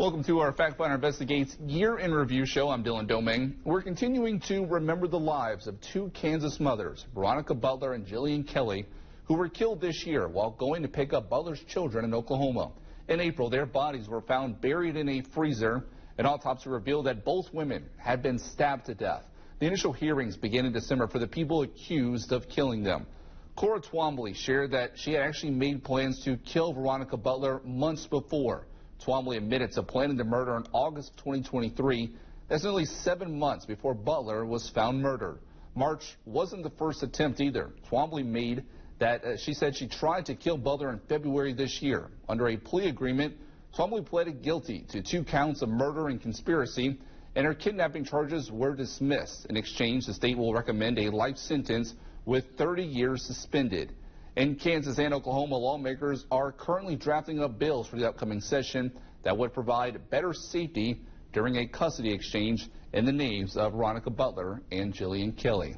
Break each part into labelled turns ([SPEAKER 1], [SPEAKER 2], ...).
[SPEAKER 1] Welcome to our Factfinder Investigates Year in Review show. I'm Dylan Domangue. We're continuing to remember the lives of two Kansas mothers, Veronica Butler and Jillian Kelly, who were killed this year while going to pick up Butler's children in Oklahoma. In April, their bodies were found buried in a freezer. An autopsy revealed that both women had been stabbed to death. The initial hearings began in December for the people accused of killing them. Cora Twombly shared that she had actually made plans to kill Veronica Butler months before. Twombly admitted to planning the murder in August of 2023. That's nearly 7 months before Butler was found murdered. March wasn't the first attempt either. Twombly made that she said she tried to kill Butler in February this year. Under a plea agreement, Twombly pleaded guilty to 2 counts of murder and conspiracy, and her kidnapping charges were dismissed. In exchange, the state will recommend a life sentence with 30 years suspended. In Kansas and Oklahoma, lawmakers are currently drafting up bills for the upcoming session that would provide better safety during a custody exchange in the names of Veronica Butler and Jillian Kelly.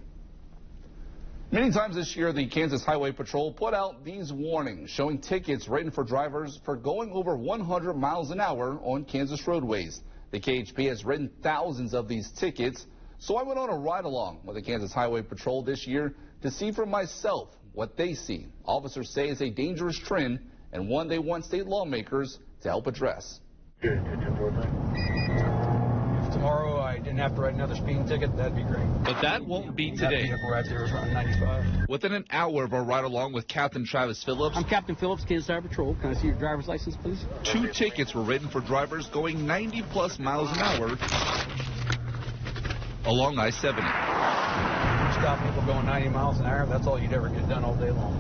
[SPEAKER 1] Many times this year, the Kansas Highway Patrol put out these warnings showing tickets written for drivers for going over 100 miles an hour on Kansas roadways. The KHP has written thousands of these tickets, so I went on a ride-along with the Kansas Highway Patrol this year to see for myself what they see. Officers say it's a dangerous trend and one they want state lawmakers to help address.
[SPEAKER 2] If tomorrow I didn't have to write another speeding ticket, that'd be great.
[SPEAKER 1] But that won't be today.
[SPEAKER 2] That right there is running 95.
[SPEAKER 1] Within an hour of our ride-along with Captain Travis Phillips.
[SPEAKER 3] I'm Captain Phillips, Kansas Highway Patrol. Can I see your driver's license, please?
[SPEAKER 1] 2 tickets were written for drivers going 90+ miles an hour along I-70.
[SPEAKER 2] Stop people going 90 miles an hour, that's all you'd ever get done all day long.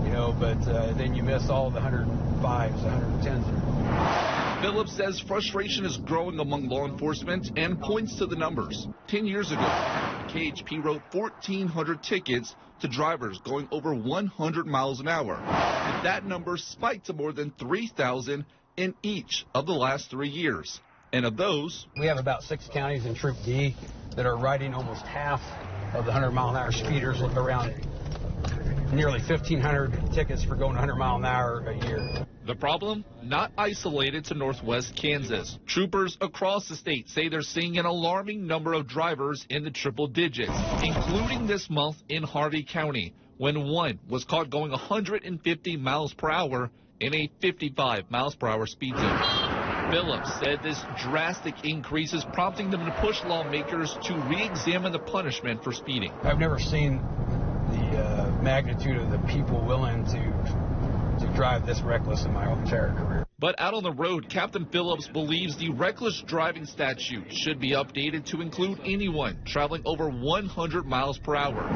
[SPEAKER 2] You know, but then you miss all the 105s, 110s.
[SPEAKER 1] Phillips says frustration is growing among law enforcement and points to the numbers. 10 years ago, KHP wrote 1,400 tickets to drivers going over 100 miles an hour. But that number spiked to more than 3,000 in each of the last 3 years. And of those,
[SPEAKER 2] we have about 6 counties in Troop D that are writing almost half of the 100-mile-an-hour speeders, around nearly 1,500 tickets for going 100 miles an hour a year.
[SPEAKER 1] The problem, not isolated to northwest Kansas. Troopers across the state say they're seeing an alarming number of drivers in the triple digits, including this month in Harvey County, when one was caught going 150 miles per hour in a 55 miles per hour speed zone. Phillips said this drastic increase is prompting them to push lawmakers to re-examine the punishment for speeding.
[SPEAKER 2] I've never seen the magnitude of the people willing to drive this reckless in my entire career.
[SPEAKER 1] But out on the road, Captain Phillips believes the reckless driving statute should be updated to include anyone traveling over 100 miles per hour.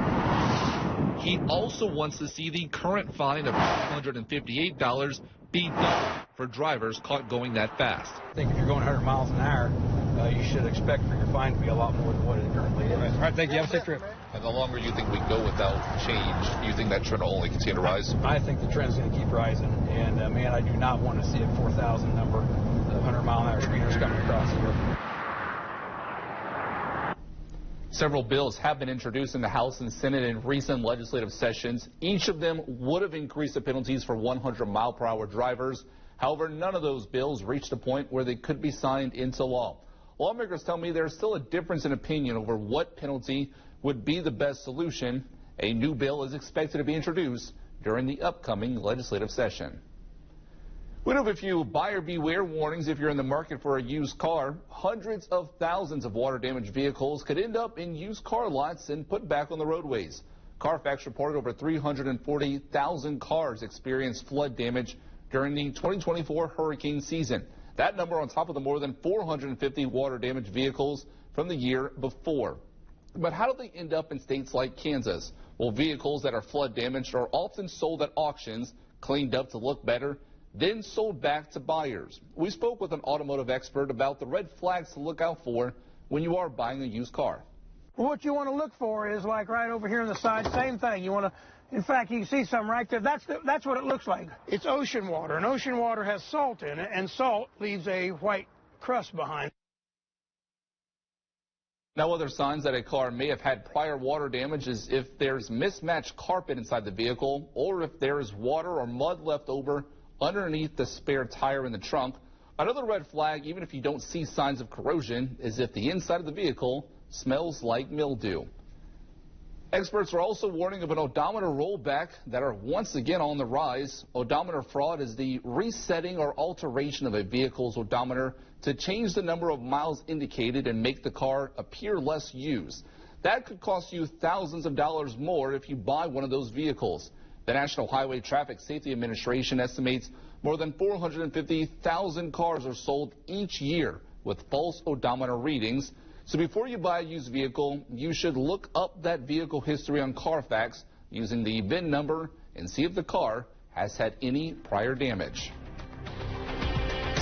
[SPEAKER 1] He also wants to see the current fine of $258 be doubled for drivers caught going that fast.
[SPEAKER 2] I think if you're going 100 miles an hour, you should expect for your fine to be a lot more than what it currently is.
[SPEAKER 3] All right, thank you. Have a safe trip.
[SPEAKER 4] And the longer you think we go without change, do you think that trend will only continue to rise?
[SPEAKER 2] I think the trend's going to keep rising. And, man, I do not want to see a 4,000 number of 100-mile-an-hour speeders coming across here.
[SPEAKER 1] Several bills have been introduced in the House and Senate in recent legislative sessions. Each of them would have increased the penalties for 100-mile-per-hour drivers. However, none of those bills reached a point where they could be signed into law. Lawmakers tell me there's still a difference in opinion over what penalty would be the best solution. A new bill is expected to be introduced during the upcoming legislative session. We have a few buyer beware warnings if you're in the market for a used car. Hundreds of thousands of water damaged vehicles could end up in used car lots and put back on the roadways. Carfax reported over 340,000 cars experienced flood damage during the 2024 hurricane season. That number on top of the more than 450 water damaged vehicles from the year before. But how do they end up in states like Kansas? Well, vehicles that are flood damaged are often sold at auctions, cleaned up to look better, then sold back to buyers. We spoke with an automotive expert about the red flags to look out for when you are buying a used car.
[SPEAKER 5] Well, what you want to look for is like right over here on the side, same thing. You want to, in fact, you can see some right there. That's what it looks like. It's ocean water, and ocean water has salt in it, and salt leaves a white crust behind.
[SPEAKER 1] Now, other signs that a car may have had prior water damage is if there's mismatched carpet inside the vehicle, or if there is water or mud left over underneath the spare tire in the trunk. Another red flag, even if you don't see signs of corrosion, is if the inside of the vehicle smells like mildew. Experts are also warning of an odometer rollback that are once again on the rise. Odometer fraud is the resetting or alteration of a vehicle's odometer to change the number of miles indicated and make the car appear less used. That could cost you thousands of dollars more if you buy one of those vehicles. The National Highway Traffic Safety Administration estimates more than 450,000 cars are sold each year with false odometer readings. So before you buy a used vehicle, you should look up that vehicle history on Carfax using the VIN number and see if the car has had any prior damage.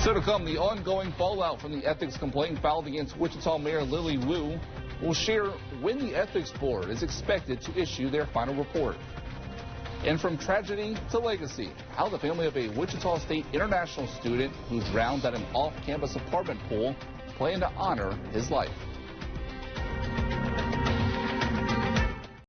[SPEAKER 1] So to come, the ongoing fallout from the ethics complaint filed against Wichita Mayor Lily Wu. Will share when the ethics board is expected to issue their final report. And from tragedy to legacy, how the family of a Wichita State international student who drowned at an off-campus apartment pool plan to honor his life.